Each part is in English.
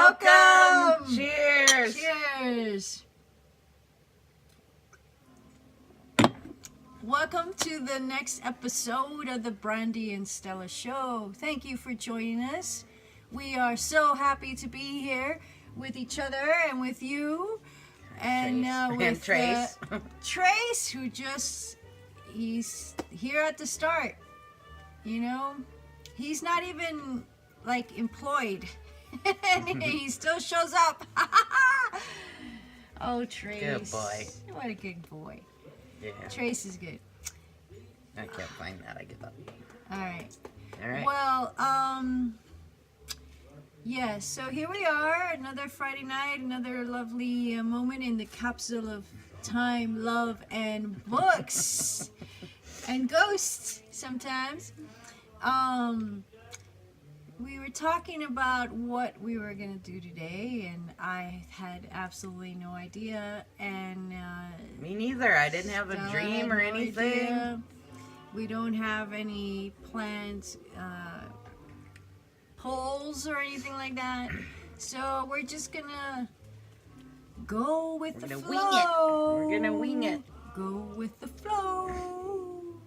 Welcome! Cheers! Cheers! Welcome to the next episode of the Brandy and Stella show. Thank you for joining us. We are so happy to be here with each other and with you. And with Trace. Trace, who he's here at the start. You know, he's not even like employed. And he still shows up. Oh, Trace. Good boy. What a good boy. Yeah. Trace is good. I can't find that. I give up. All right. All right. Well, yeah, so here we are, another Friday night, another lovely moment in the capsule of time, love, and books. And ghosts sometimes. We were talking about what we were going to do today, and I had absolutely no idea. And Me neither. I didn't have a Stella dream had or no anything. idea. We don't have any planned polls or anything like that. So we're just going to go with the flow. Wing it. We're gonna wing it. Go with the flow.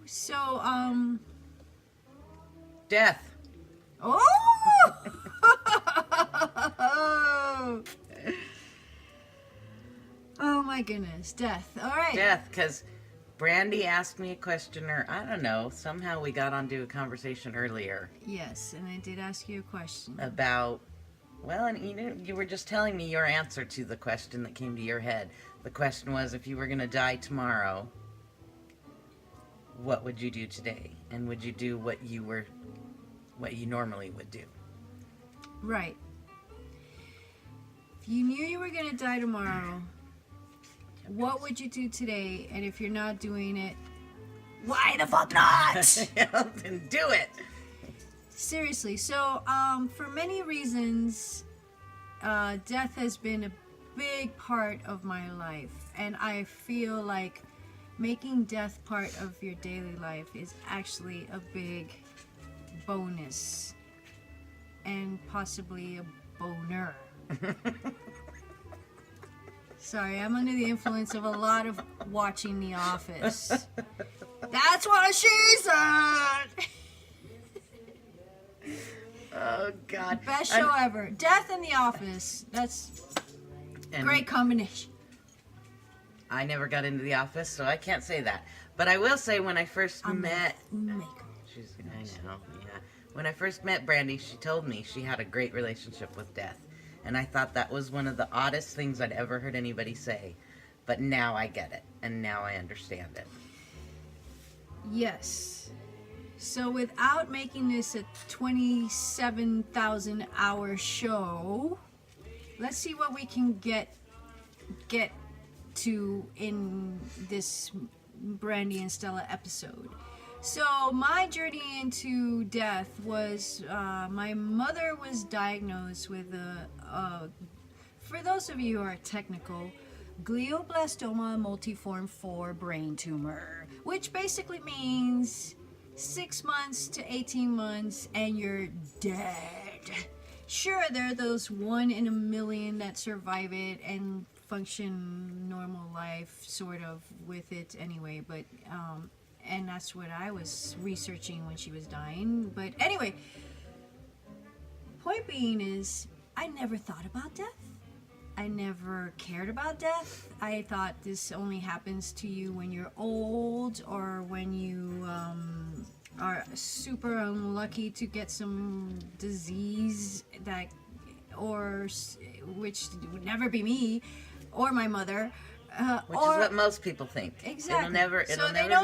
So, Death. Oh! Oh my goodness, death. All right. Death, because Brandy asked me a question, or I don't know, somehow we got onto a conversation earlier Yes, and I did ask you a question. about, well, and you were just telling me your answer to the question that came to your head. The question was, if you were going to die tomorrow, what would you do today? And would you do what you normally would do? Right. If you knew you were going to die tomorrow, what would you do today? And if you're not doing it, why the fuck not? Then do it. Seriously. So, for many reasons, death has been a big part of my life. And I feel like making death part of your daily life is actually a big bonus. And possibly a boner. Sorry, I'm under the influence of a lot of watching The Office. That's what she said! Oh, God. Best show ever. Death in The Office. That's And great combination. I never got into The Office, so I can't say that. But I will say when I first met... I know, yeah. When I first met Brandy, she told me she had a great relationship with death. And I thought that was one of the oddest things I'd ever heard anybody say. But now I get it. And now I understand it. Yes. So without making this a 27,000 hour show, let's see what we can get to in this Brandy and Stella episode. So my journey into death was, my mother was diagnosed with for those of you who are technical, glioblastoma multiforme 4 brain tumor, which basically means 6 months to 18 months and you're dead. Sure, there are those 1 in a million that survive it and function normal life sort of with it anyway, but and that's what I was researching when she was dying. But anyway, point being is I never thought about death. I never cared about death. I thought this only happens to you when you're old or when you are super unlucky to get some disease which would never be me or my mother. Which is what most people think. Exactly. It'll never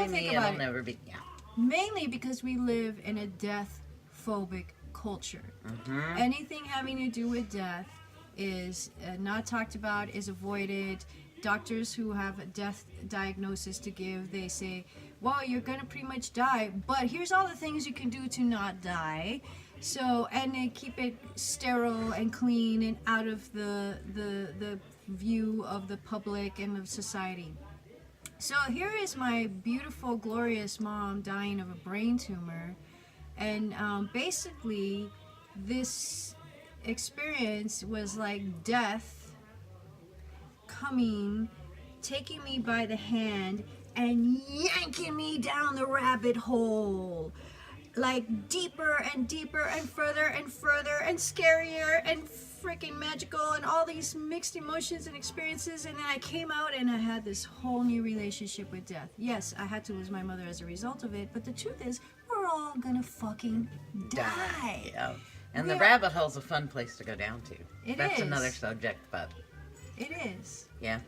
be me, it'll never be... Yeah. Mainly because we live in a death-phobic culture. Mm-hmm. Anything having to do with death is not talked about, is avoided. Doctors who have a death diagnosis to give, they say, well, you're going to pretty much die, but here's all the things you can do to not die. So, and they keep it sterile and clean and out of the view of the public and of society. So here is my beautiful, glorious mom dying of a brain tumor. And basically, this experience was like death coming, taking me by the hand and yanking me down the rabbit hole. Like deeper and deeper and further and scarier and freaking magical and all these mixed emotions and experiences. And then I came out and I had this whole new relationship with death. Yes, I had to lose my mother as a result of it, but the truth is, we're all gonna fucking die. Yeah. And the rabbit hole's a fun place to go down to. That's is. another subject, but It is. yeah.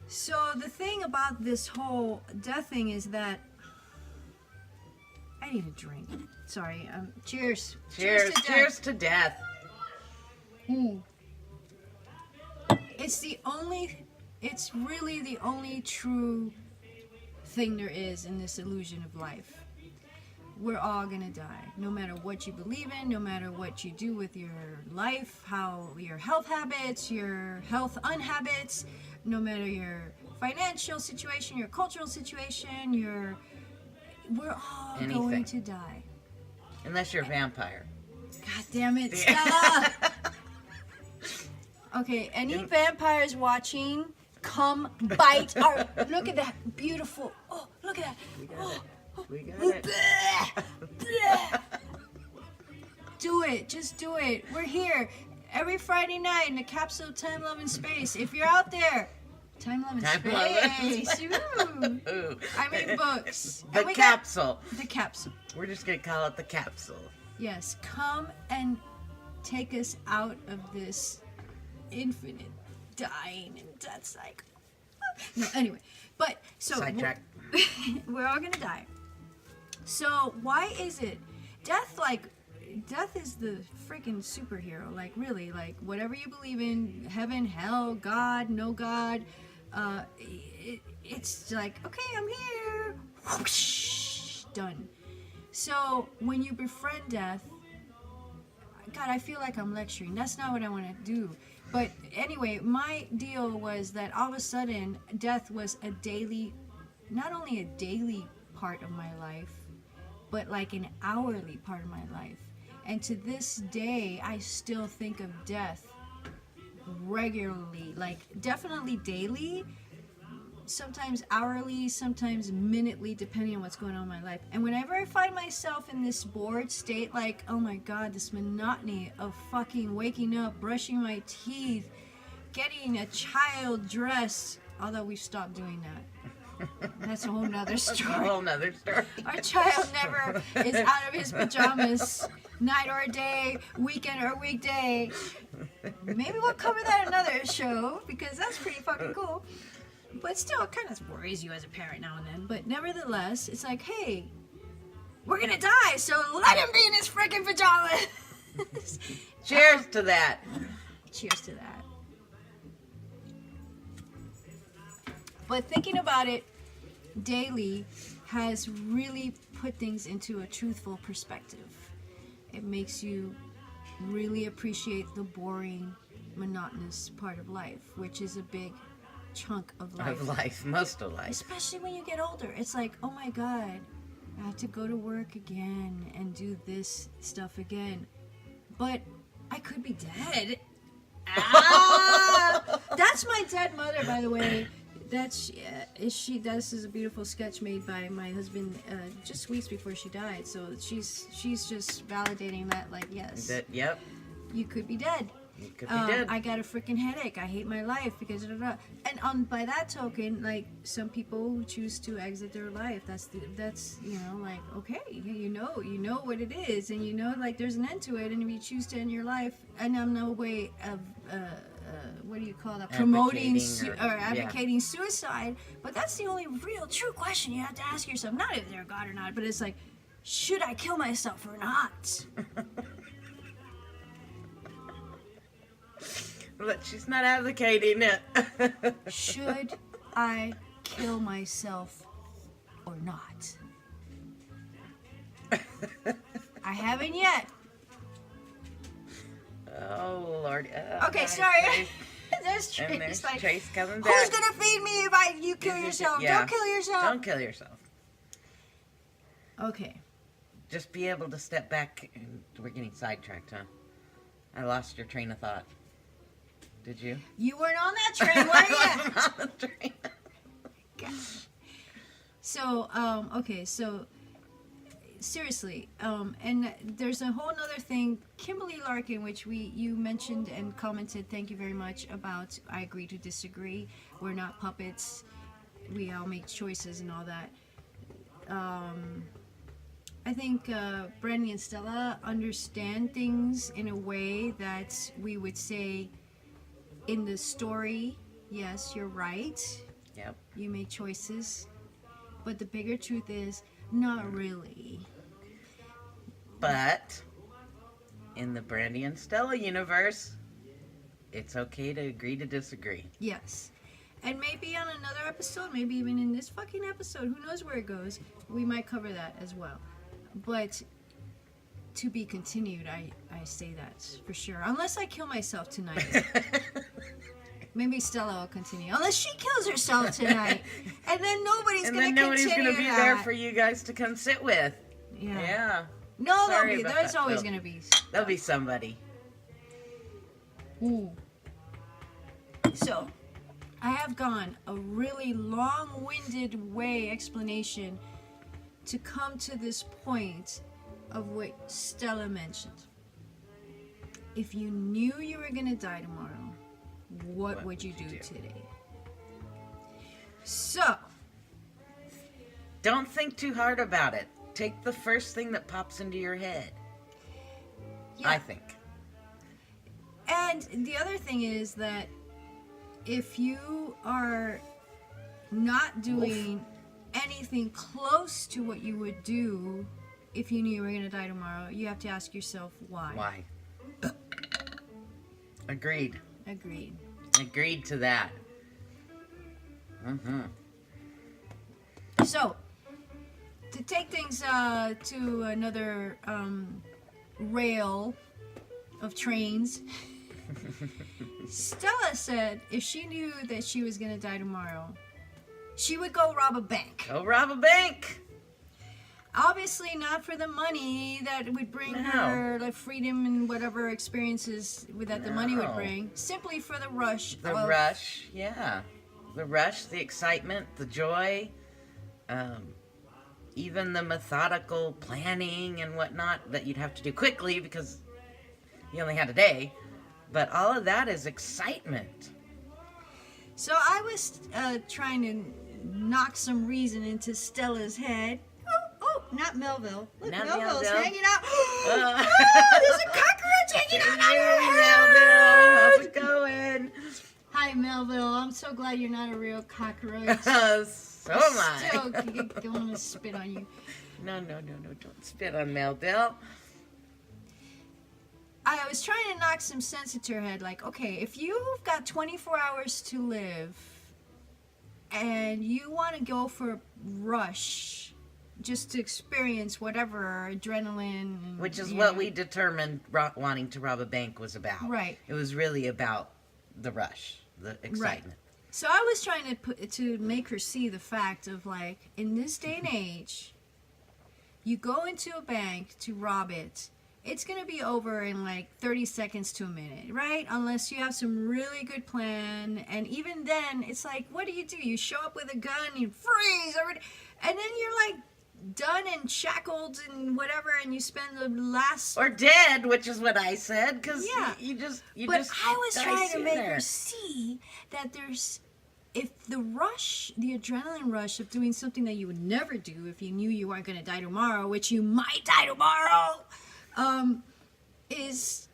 So the thing about this whole death thing is that I need a drink. Sorry. Cheers. Cheers. To Cheers to death. It's really the only true thing there is in this illusion of life. We're all gonna die, no matter what you believe in, no matter what you do with your life, how your health habits, your health unhabits, no matter your financial situation, your cultural situation, we're all going to die. Unless you're a vampire. God damn it, Stella! Okay, any vampires watching, come bite our... Look at that beautiful... Oh, look at that. We got it. Do it. Just do it. We're here every Friday night in the capsule of Time, Love, and Space. If you're out there, Time, Love, and Space. Ooh. I mean books. The capsule. The capsule. We're just going to call it the capsule. Yes. Come and take us out of this infinite dying and death cycle. No, anyway. But, so... Sidetrack. We're all gonna die. So why is it death is the freaking superhero, like really, like whatever you believe in, heaven, hell, God, no God, it's like, okay, I'm here, whoosh, done. So when you befriend death, God, I feel like I'm lecturing. That's not what I want to do. But anyway, my deal was that all of a sudden death was not only a daily part of my life, but like an hourly part of my life. And to this day, I still think of death regularly, like definitely daily, sometimes hourly, sometimes minutely, depending on what's going on in my life. And whenever I find myself in this bored state, like, oh my God, this monotony of fucking waking up, brushing my teeth, getting a child dressed, although we've stopped doing that. That's a whole nother story. A whole nother story. Our child never is out of his pajamas, night or day, weekend or weekday. Maybe we'll cover that in another show, because that's pretty fucking cool. But still, it kind of worries you as a parent now and then. But nevertheless, it's like, hey, we're gonna die, so let him be in his freaking pajamas. Cheers to that. Cheers to that. But thinking about it daily has really put things into a truthful perspective. It makes you really appreciate the boring, monotonous part of life, which is a big chunk of life. Most of life. Especially when you get older. It's like, oh my God, I have to go to work again and do this stuff again. But I could be dead. That's my dead mother, by the way. This is a beautiful sketch made by my husband just weeks before she died. So she's just validating that, like, yes. Yep. You could be dead. You could be dead. I got a freaking headache. I hate my life because and by that token, like, some people choose to exit their life. That's like, okay, you know what it is, and you know, like, there's an end to it, and if you choose to end your life, and I'm no way of what do you call that? Promoting or advocating suicide, but that's the only real true question you have to ask yourself. Not if they're God or not, but it's like, should I kill myself or not? But she's not advocating it. Should I kill myself or not? I haven't yet. Oh, Lord. Oh, okay, nice. sorry. There's Trace. And there's like, Trace coming back. Who's gonna feed me if you kill yourself? Yeah. Don't kill yourself. Don't kill yourself. Okay. Just be able to step back. And we're getting sidetracked, huh? I lost your train of thought. Did you? You weren't on that train, were you? I wasn't on the train. Gosh. So, okay, so seriously, and there's a whole nother thing, Kimberly Larkin, which you mentioned and commented, thank you very much, about I agree to disagree. We're not puppets. We all make choices and all that. I think Brandy and Stella understand things in a way that we would say in the story, yes, you're right. Yep. You make choices. But the bigger truth is, not really. But in the Brandy and Stella universe, it's okay to agree to disagree. Yes. And maybe on another episode, maybe even in this fucking episode, who knows where it goes, we might cover that as well. But to be continued, I say that for sure. Unless I kill myself tonight. Maybe Stella will continue. Unless she kills herself tonight. And then nobody's going to continue be there for you guys to come sit with. Yeah. Yeah. No, Sorry there's always going to be. There'll be somebody. Ooh. So, I have gone a really long-winded explanation to come to this point of what Stella mentioned. If you knew you were going to die tomorrow, what would you do today? So, don't think too hard about it. Take the first thing that pops into your head. yeah. I think. And the other thing is that if you are not doing anything close to what you would do if you knew you were going to die tomorrow, you have to ask yourself why. Why? Agreed. Agreed. Agreed to that. Mm-hmm. So, to take things to another rail of trains, Stella said if she knew that she was going to die tomorrow, she would go rob a bank. Go rob a bank! Obviously not for the money that would bring her like freedom and whatever experiences that the money would bring. Simply for the rush. The rush, yeah. The rush, the excitement, the joy, even the methodical planning and whatnot that you'd have to do quickly because you only had a day. But all of that is excitement. So I was trying to knock some reason into Stella's head. Oh, not Melville. Look, Not Melville's Melville. hanging out. Oh, there's a cockroach hanging out on her head. Melville, how's it going? Hi, Melville. I'm so glad you're not a real cockroach. So am I. Still, don't want to spit on you. No, don't spit on Melville. I was trying to knock some sense into her head. Like, okay, if you've got 24 hours to live and you want to go for a rush just to experience whatever adrenaline. Which is what we determined wanting to rob a bank was about. Right. It was really about the rush, the excitement. Right. So I was trying to make her see the fact of, like, in this day and age, you go into a bank to rob it, it's going to be over in like 30 seconds to a minute, right? Unless you have some really good plan. And even then, it's like, what do? You show up with a gun, you freeze, and then you're like done and shackled and whatever, and you spend the last... Or dead, which is what I said, because Yeah. you just But I was die trying to make sooner. her see that there's... If the rush, the adrenaline rush of doing something that you would never do if you knew you weren't going to die tomorrow, which you might die tomorrow... is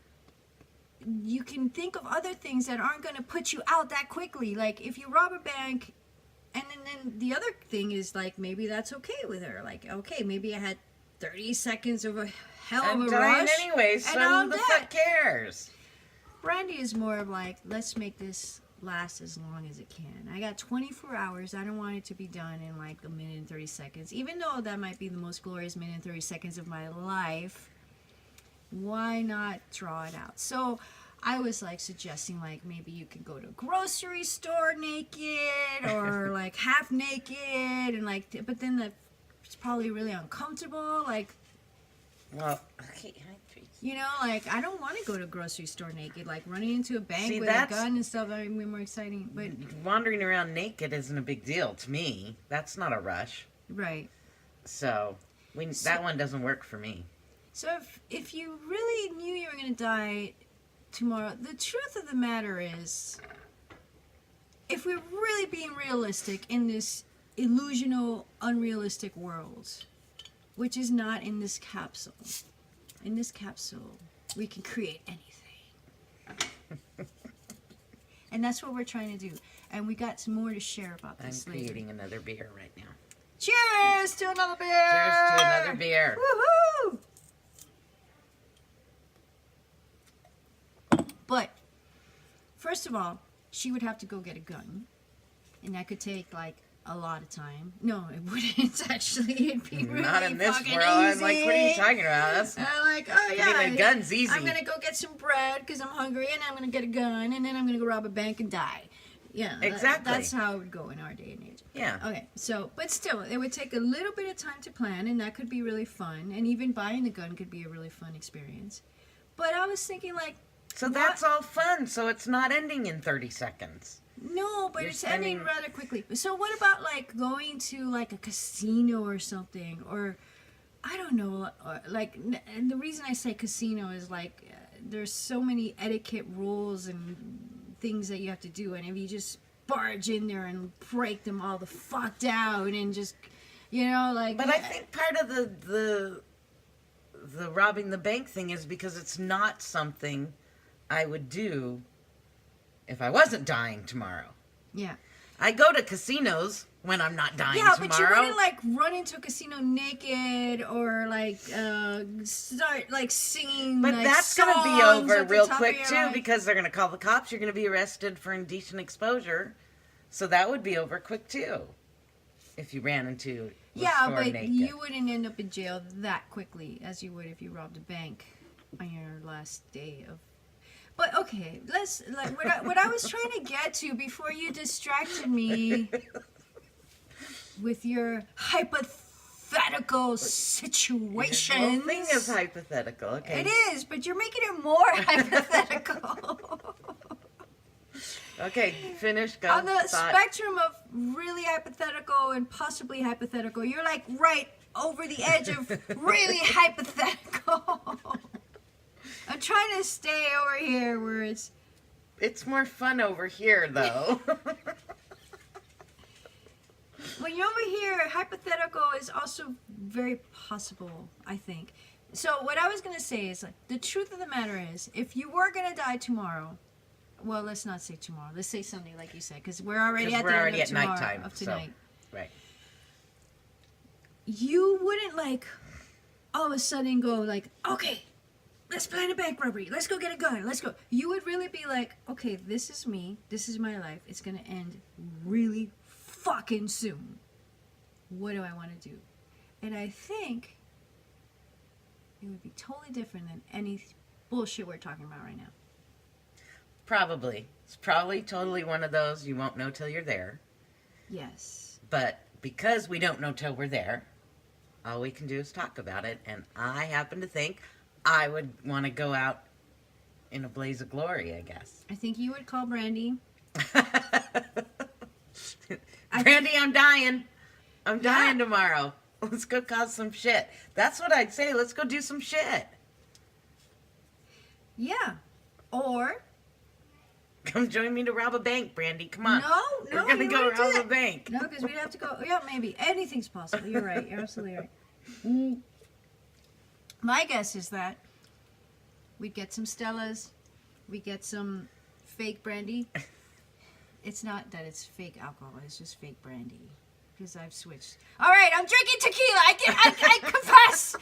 you can think of other things that aren't going to put you out that quickly. Like if you rob a bank, and then the other thing is like maybe that's okay with her. Like okay, maybe I had 30 seconds of a hell of I'm a dying rush, anyway, and so I'm who the dead. fuck cares? Brandy is more of like, let's make this last as long as it can. I got 24 hours. I don't want it to be done in like a minute and 30 seconds. Even though that might be the most glorious minute and 30 seconds of my life, why not draw it out? So I was like suggesting like maybe you could go to a grocery store naked or like half naked and like, but then that's probably really uncomfortable. Like Well, okay. You know, like, I don't want to go to a grocery store naked. Like, running into a bank See, with a gun and stuff that would be more exciting. But wandering around naked isn't a big deal to me. That's not a rush. right. So, that one doesn't work for me. So if you really knew you were going to die tomorrow, the truth of the matter is, if we're really being realistic in this illusional, unrealistic world, which is not in this capsule, we can create anything. And that's what we're trying to do. And we got some more to share about this I'm later. creating another beer right now. Cheers to another beer! Cheers to another beer. Woohoo! But, first of all, she would have to go get a gun. And that could take, like, a lot of time. No, it wouldn't, actually. It'd be really Not in this fucking world. I'm easy. like, what are you talking about? That's I'm like, oh, yeah. getting a gun's easy. I'm going to go get some bread because I'm hungry, and I'm going to get a gun, and then I'm going to go rob a bank and die. Yeah, Exactly. That's how it would go in our day and age. Yeah. Okay, so, but still, it would take a little bit of time to plan, and that could be really fun. And even buying the gun could be a really fun experience. But I was thinking, like, So that's all fun. So it's not ending in 30 seconds. no, but You're it's ending rather quickly. So what about, like, going to, like, a casino or something? Or, I don't know, like, and the reason I say casino is, like, there's so many etiquette rules and things that you have to do. And if you just barge in there and break them all the fuck down and just, you know, like... But I think part of the robbing the bank thing is because it's not something I would do if I wasn't dying tomorrow. Yeah. I go to casinos when I'm not dying tomorrow. But you wouldn't, like, run into a casino naked or, like, start, like, singing, But like, that's going to be songs over at the real top of quick, your too, lungs. because they're going to call the cops. You're going to be arrested for indecent exposure. So that would be over quick, too, if you ran into a store but naked. you wouldn't end up in jail that quickly as you would if you robbed a bank on your last day of... But, okay, let's... Like, what I was trying to get to before you distracted me... with your hypothetical situations. The whole thing is hypothetical, okay? It is, but you're making it more hypothetical. Okay, finish, go. On the thought. spectrum of really hypothetical and possibly hypothetical, you're like right over the edge of really hypothetical. I'm trying to stay over here where it's... It's more fun over here, though. When you're over here, hypothetical is also very possible, I think. So what I was going to say is, like, the truth of the matter is, if you were going to die tomorrow, well, let's not say tomorrow. Let's say Sunday, like you said, because we're already at the end of tomorrow, nighttime, of tonight. So, right. You wouldn't, like, all of a sudden go, like, okay, let's plan a bank robbery. Let's go get a gun. Let's go. You would really be like, okay, this is me. This is my life. It's going to end really fucking soon. What do I want to do? And I think it would be totally different than any bullshit we're talking about right now. Probably. It's probably totally one of those you won't know till you're there. Yes. But because we don't know till we're there, all we can do is talk about it. And I happen to think I would want to go out in a blaze of glory, I guess. I think you would call Brandy. Brandy, I'm dying. I'm dying tomorrow. Let's go cause some shit. That's what I'd say. Let's go do some shit. Yeah. Or... Come join me to rob a bank, Brandy. Come on. No, We're going to you go wouldn't do rob a that. bank. No, because we'd have to go... Yeah, maybe. Anything's possible. You're right. You're absolutely right. My guess is that we'd get some Stellas. We'd get some fake brandy. It's not that it's fake alcohol. It's just fake brandy. Because I've switched. All right, I'm drinking tequila. I confess.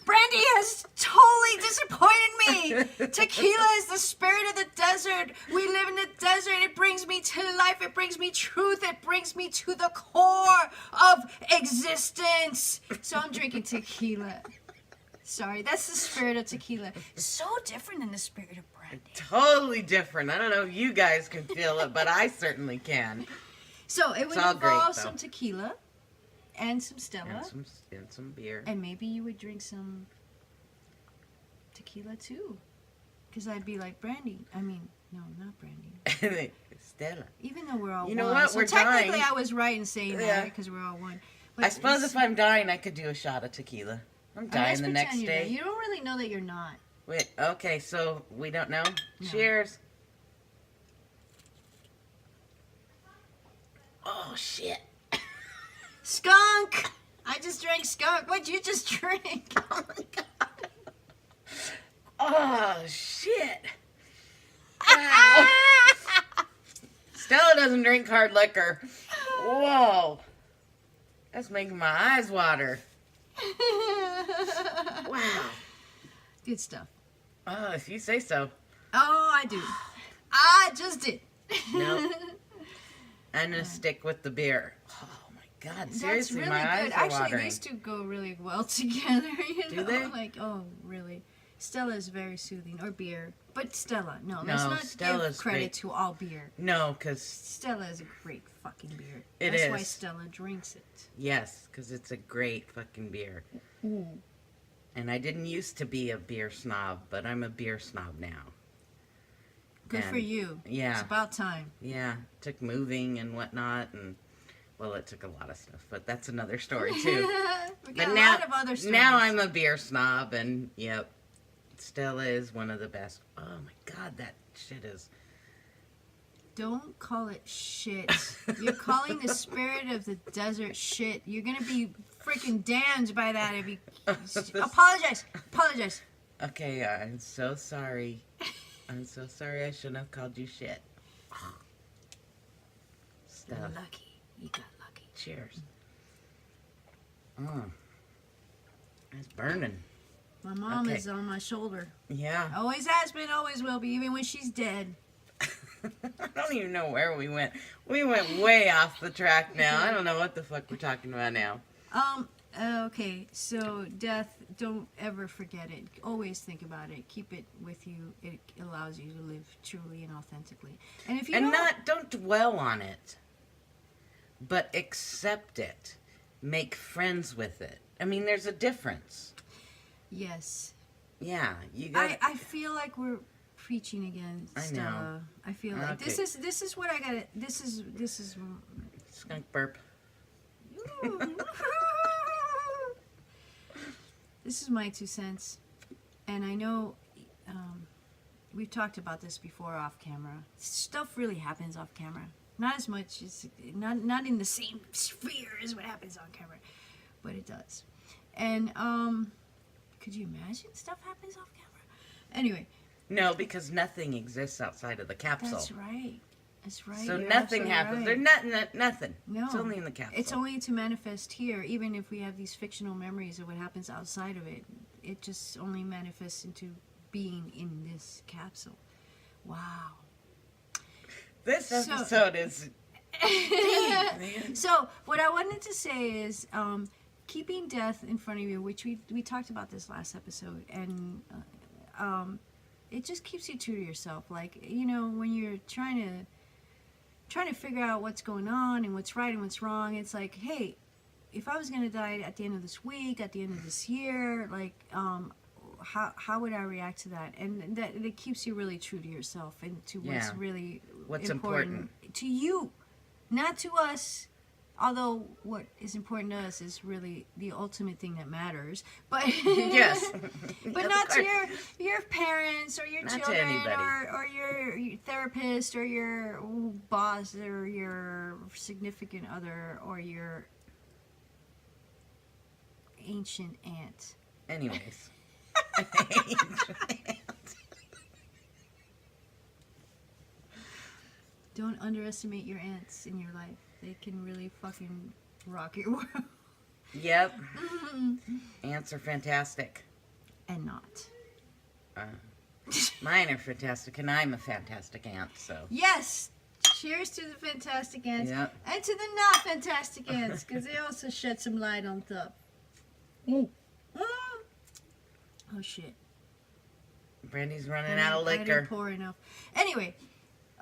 Brandy has totally disappointed me. Tequila is the spirit of the desert. We live in the desert. It brings me to life. It brings me truth. It brings me to the core of existence. So I'm drinking tequila. Sorry, that's the spirit of tequila. So different than the spirit of brandy. Totally different. I don't know if you guys can feel it, but I certainly can. So it would all great, involve though. some tequila and some Stella. And some beer. And maybe you would drink some tequila too. Because I'd be like, Brandy. I mean, no, not Brandy. Stella. Even though we're all You know one. what? So We're technically dying. I was right in saying Yeah. that because we're all one. But I suppose it's- if I'm dying, I could do a shot of tequila. I'm dying let's the pretend next you're day. not. You don't really know that you're not. Wait, okay, so we don't know? No. Cheers. Oh, shit. Skunk! I just drank skunk. What'd you just drink? Oh, my God. Oh, shit. Wow. Stella doesn't drink hard liquor. Whoa. That's making my eyes water. Wow. Good stuff. Oh, if you say so. Oh, I do. I just did. Nope. I'm going to stick with the beer. Oh, my God. Seriously, That's really my eyes good. are Actually, watering. these two go really well together. You Do know? they? Like, oh, really? Stella is very soothing. Or beer. But Stella. No, No, let's not Stella's give credit great. to all beer. No, because, Stella is a great fucking beer. It That's is. why Stella drinks it. yes, because it's a great fucking beer. Mm. And I didn't used to be a beer snob, but I'm a beer snob now. Good for And- you. Yeah. It's about time. Yeah, took moving and whatnot, and well, it took a lot of stuff, but that's another story too. We But got a now, lot of other stories. now I'm a beer snob, and yep, Stella is one of the best. Oh my God, that shit is. Don't call it shit. You're calling the spirit of the desert shit. You're gonna be freaking damned by that if you apologize. Apologize. Okay, I'm so sorry. I'm so sorry. I shouldn't have called you shit. Stella, Lucky. You got lucky. cheers. Mm. It's burning. My mom Okay. is on my shoulder. Yeah. Always has been, always will be, even when she's dead. I don't even know where we went. We went way off the track now. I don't know what the fuck we're talking about now. Okay, so death, don't ever forget it. Always think about it. Keep it with you. It allows you to live truly and authentically. And if you And don't, don't dwell on it, but accept it. Make friends with it. I mean, there's a difference. yes. Yeah, you got. I feel like we're preaching again, I know. Stella. I feel like Okay. this is what I gotta, this is Skunk burp. This is my 2 cents, and I know we've talked about this before off camera. Stuff really happens off camera. Not as much as not in the same sphere as what happens on camera, but it does. And could you imagine stuff happens off camera? Anyway, No, because nothing exists outside of the capsule. that's right. That's right. So You're nothing absolutely happens. right. There's nothing. No, It's only in the capsule. It's only to manifest here. Even if we have these fictional memories of what happens outside of it, it just only manifests into being in this capsule. Wow. This So- episode is. Man. So what I wanted to say is keeping death in front of you, which we talked about this last episode, and it just keeps you true to yourself. Like, you know, when you're trying to figure out what's going on and what's right and what's wrong, it's like, hey, if I was going to die at the end of this week, at the end of this year, like, how would I react to that? And that it keeps you really true to yourself and to what's Yeah. really What's important to you, not to us. Although what is important to us is really the ultimate thing that matters, but Yes. but Yes, not of to course. your parents or your Not to children anybody. or your therapist or your boss or your significant other or your ancient aunt. Anyways. Don't underestimate your aunts in your life. They can really fucking rock your world. Yep. Ants are fantastic. And not. Mine are fantastic, and I'm a fantastic ant, so. Yes! Cheers to the fantastic ants. Yep. And to the not fantastic ants, because they also shed some light on top. Mm. Oh shit. Brandy's running out of I didn't liquor. pour enough. Anyway,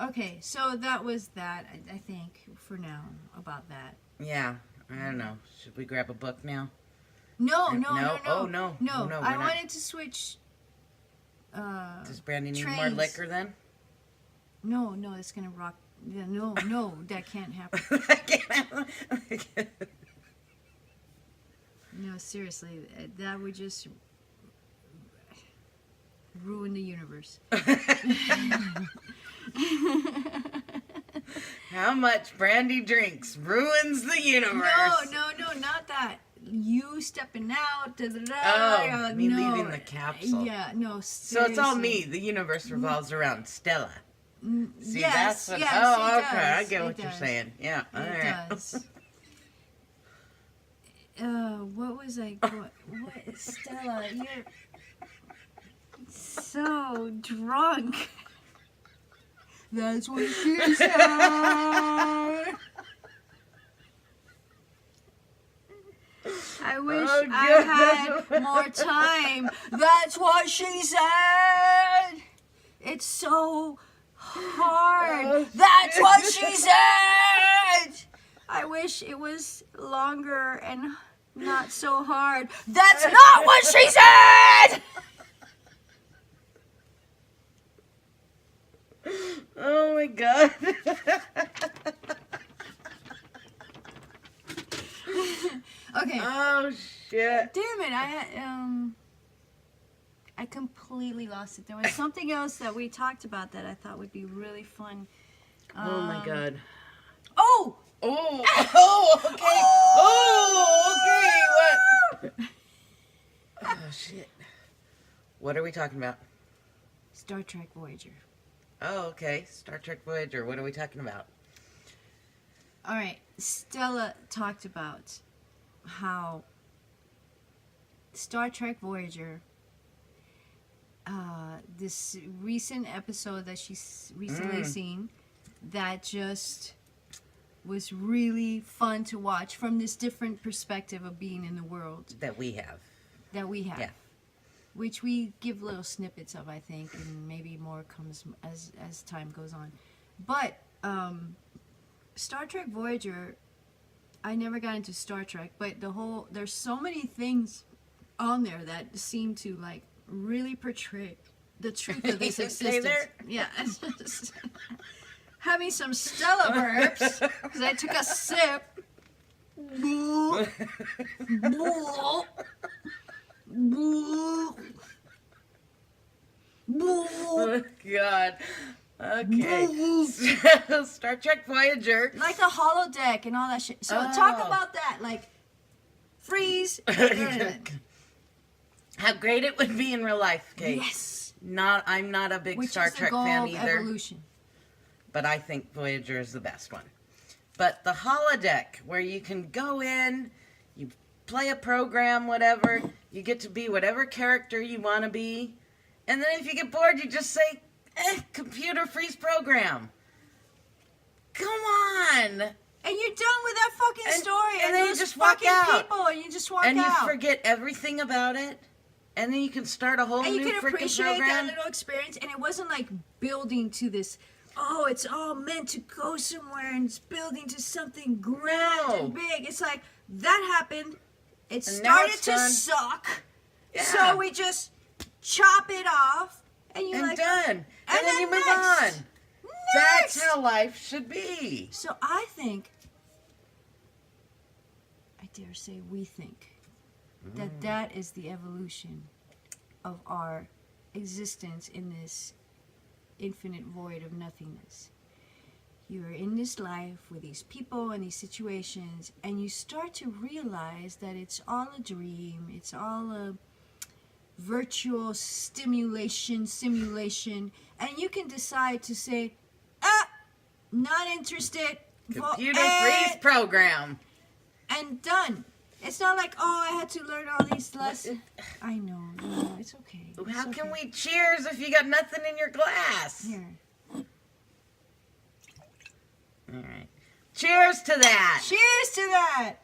okay, so that was that, I think, for now, about that. Yeah, I don't know. Should we grab a book now? No. No? Oh, no. No, No, we're I not. wanted to switch Does Brandy need more trains. liquor then? No, it's gonna rock. Yeah, no, that can't happen. No, seriously, that would just ruin the universe. How much Brandy drinks ruins the universe. No, not that. You stepping out. Me no. leaving the capsule. Yeah, no, So seriously. it's all me. The universe revolves around Stella. See, Yes, that's what, yes, oh, it okay, does. I get It what you're does. saying. Yeah, all It right. does. What was I? What, Stella? You're so drunk. That's what she said. I wish Oh, I God. had more time. That's what she said. It's so hard. That's what she said. I wish it was longer and not so hard. That's not what she said. Oh my God. Okay. Oh shit. Damn it! I completely lost it. There was something else that we talked about that I thought would be really fun. Oh my God. Oh! Oh, okay. Oh! Oh, okay. What? Oh shit. What are we talking about? Star Trek Voyager. Oh, okay. Star Trek Voyager. What are we talking about? All right. Stella talked about how Star Trek Voyager, this recent episode that she's recently seen, that just was really fun to watch from this different perspective of being in the world That we have. yeah. Yeah. Which we give little snippets of, I think, and maybe more comes as time goes on. But Star Trek Voyager, I never got into Star Trek, but there's so many things on there that seem to like really portray the truth of this Stay existence. there. Yeah. Having some Stella burps because I took a sip. Boo. Boo. Boo. Boo. Oh God. Okay. Star Trek Voyager. Like the holodeck and all that shit. So talk about that. Like, freeze. How great it would be in real life, Kate. Yes. I'm not a big Which Star is the Trek goal fan of either, evolution. but I think Voyager is the best one. But the holodeck, where you can go in, you play a program, whatever, you get to be whatever character you want to be, and then if you get bored, you just say, computer freeze program. Come on. And you're done with that fucking story. and then you those just walk fucking out. people, and you just walk And you out. forget everything about it, and then you can start a whole And you new can freaking appreciate that program. little experience. And it wasn't like building to this, oh, it's all meant to go somewhere and it's building to something grand No. and big. It's like, that happened. It And now started it's to done. suck. Yeah. So we just chop it off. And you're And like, done. And then then you move next. on. That's how life should be. So I think, I dare say we think, that is the evolution of our existence in this infinite void of nothingness. You are in this life with these people and these situations, and you start to realize that it's all a dream, it's all a virtual simulation, and you can decide to say, not interested, Computer freeze program. and done. It's not like, oh, I had to learn all these lessons. I know, it's okay. How It's can okay. we cheers if you got nothing in your glass? Here. All right. Cheers to that. Cheers to that.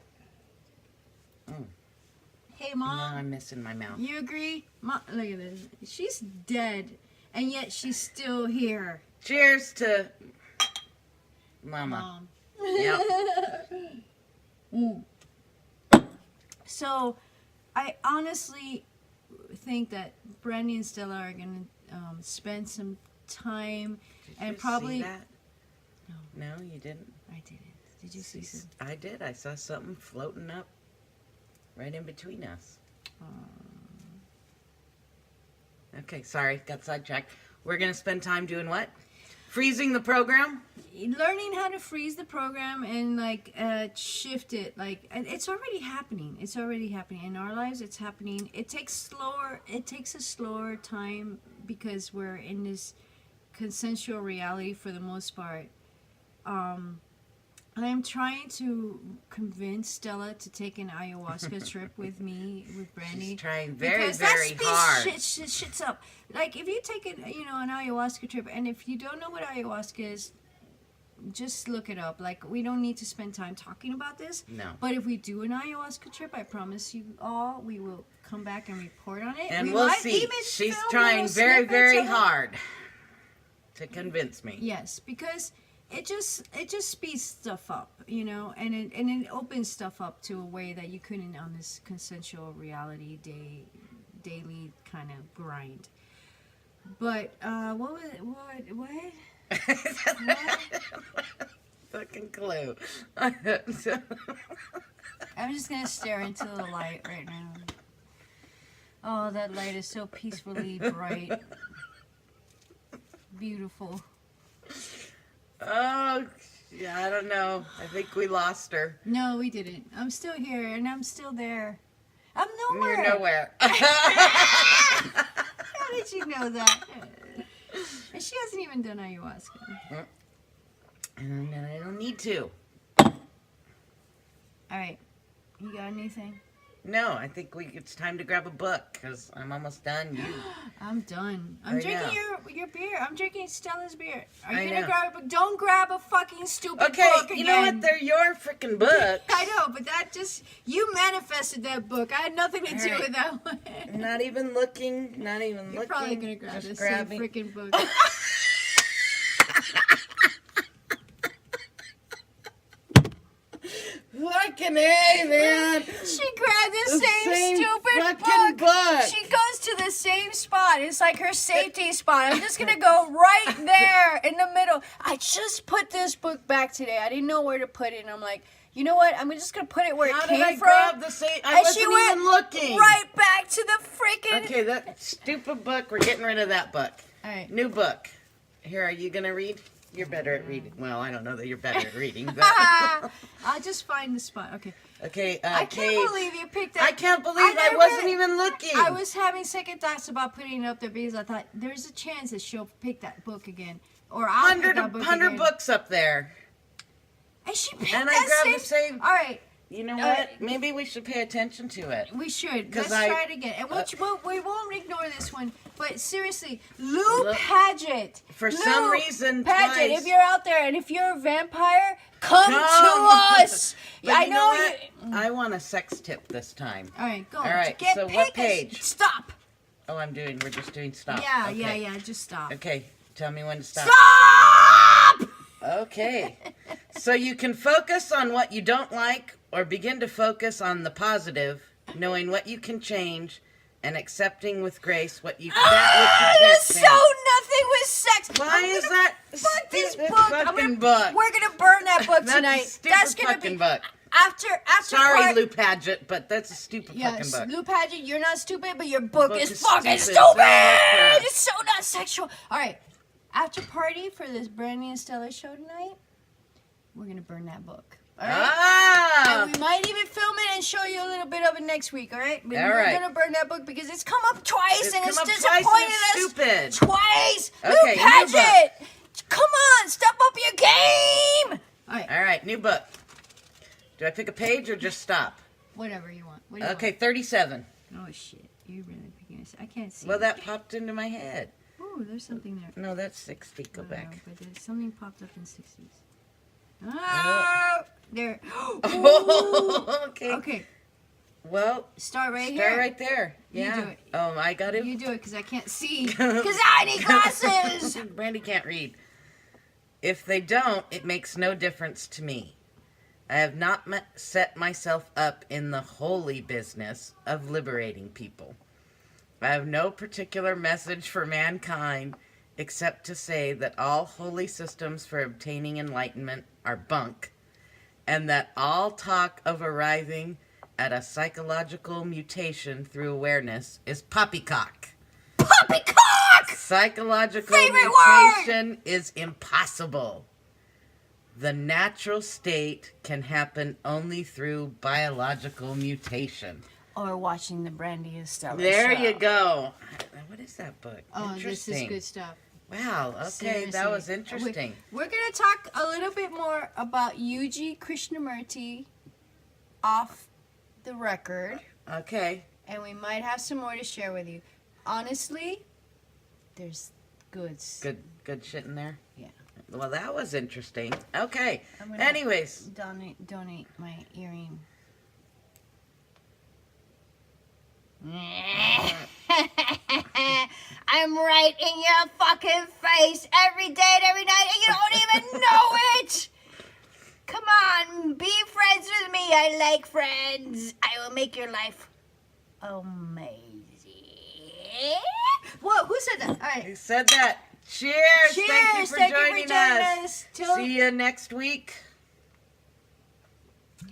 Mm. Hey, No, Mom, I'm missing my mouth. you agree? Mom, look at this. She's dead, and yet she's still here. Cheers to Mama. Mom. Yep. So, I honestly think that Brandy and Stella are gonna spend some time Did and you probably. see that? No. No, you didn't. I didn't. Did you see some? I did. I saw something floating up right in between us. Okay, sorry, got sidetracked. We're gonna spend time doing what? Freezing the program? Learning how to freeze the program and like shift it. Like it's already happening. It's already happening in our lives. It's happening. It takes a slower time because we're in this consensual reality for the most part. I'm trying to convince Stella to take an ayahuasca trip with me, with Brandy. She's trying very, because very that hard. Shits up. Like, if you take an ayahuasca trip, and if you don't know what ayahuasca is, just look it up. Like, we don't need to spend time talking about this. No. But if we do an ayahuasca trip, I promise you all, we will come back and report on it. And we we'll might see. even She's film trying little very, snippets very of it. hard to convince me. Yes, because it just speeds stuff up, and it opens stuff up to a way that you couldn't on this consensual reality daily kind of grind. But what? Fucking clue. I'm just gonna stare into the light right now. Oh, that light is so peacefully bright, beautiful. Oh, yeah, I don't know. I think we lost her. No, we didn't. I'm still here, and I'm still there. I'm nowhere. You're nowhere. How did you know that? And she hasn't even done ayahuasca. And I don't need to. All right. You got anything? No, I think it's time to grab a book because I'm almost done. I'm done. I'm I drinking know. your beer. I'm drinking Stella's beer. Are I you gonna know. grab a book? Don't grab a fucking stupid Okay, book again. you know what? They're your freaking books. I know, but you manifested that book. I had nothing to do All right. with that one. Not even looking. You're probably gonna grab the just same grabbing. freaking book. Fucking A, man. She grabbed the same stupid fucking book. She goes to the same spot. It's like her safety spot. I'm just gonna go right there in the middle. I just put this book back today. I didn't know where to put it, and I'm like, you know what? I'm just gonna put it where How it did came I from. grab the same? I And wasn't she went even looking. right back to the freaking. Okay, that stupid book. We're getting rid of that book. All right. New book. Here, are you gonna read? You're better at reading. Well, I don't know that you're better at reading. But I'll just find the spot. Okay. okay, I can't Kate. believe you picked that. I can't believe I wasn't even looking. I was having second thoughts about putting it up there because I thought there's a chance that she'll pick that book again, or I'll pick that book 100 again. books up there. And she picked And I that grabbed the same- All right, You know what? Maybe we should pay attention to it. we should. 'Cause Let's try it again. And we won't ignore this one. But seriously, Lou Look, Paget. for Lou some reason, Paget, twice. if you're out there and if you're a vampire, come to Come. us. But I you know what? you. I want a sex tip this time. All right, go. All right, Get so what pick a- page? Stop. Oh, we're just doing stop. Yeah, Okay. yeah. Just stop. Okay, tell me when to stop. Stop! Okay. So you can focus on what you don't like or begin to focus on the positive, knowing what you can change and accepting with grace what you can't There's so change. nothing with sex. Why is that Fuck this stupid book. fucking book? We're gonna burn that book That's tonight. a stupid gonna fucking be book. after. Sorry, part, Lou Paget, but that's a stupid Yes, fucking book. Lou Paget, you're not stupid, but your book, Book is is fucking stupid. stupid. So It's so not sexual. All right, after party for this Brandy and Stella show tonight, we're gonna burn that book. All right. Ah! And we might even film it and show you a little bit of it next week, all right? But All we're right. gonna burn that book because it's come up twice It's and come it's up twice and disappointed it's us stupid. twice. Okay, Lou new Paget, come on, step up your game. All right, All right, new book. Do I pick a page or just stop? whatever you want. What do you Okay, 37. want? Oh shit, you're really picking this. I can't see. Well, that popped into my head. Oh, there's something there. No, that's 60. Go No, back. but there's something popped up in 60s. Oh, there. Oh, okay. Okay, Well, start right start here. right there. You Yeah. do it. Oh, I got it. You do it because I can't see. Because I need glasses. Brandy can't read. If they don't, it makes no difference to me. I have not set myself up in the holy business of liberating people. I have no particular message for mankind except to say that all holy systems for obtaining enlightenment are bunk, and that all talk of arriving at a psychological mutation through awareness is poppycock. Poppycock! Psychological Favorite mutation is impossible. The natural state can happen only through biological mutation. Or watching the Brandy and Stella There show. you go. What is that book? Oh, this Interesting. is good stuff. Wow, okay, Seriously. that was interesting. We're going to talk a little bit more about Yuji Krishnamurti off the record, Okay. and we might have some more to share with you. Honestly, there's goods. Good shit in there? Yeah. Well, that was interesting. Okay. I'm gonna Anyways. donate my earring. I'm right in your fucking face every day and every night, and you don't even know it. Come on, be friends with me. I like friends. I will make your life amazing. Whoa, who said that? All right. Who said that? Cheers! Cheers! Thank you for joining us. Till See you next week.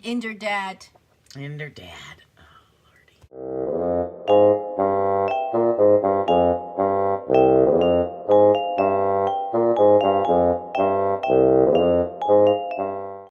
Inder Dad. And her dad. Oh, Lordy.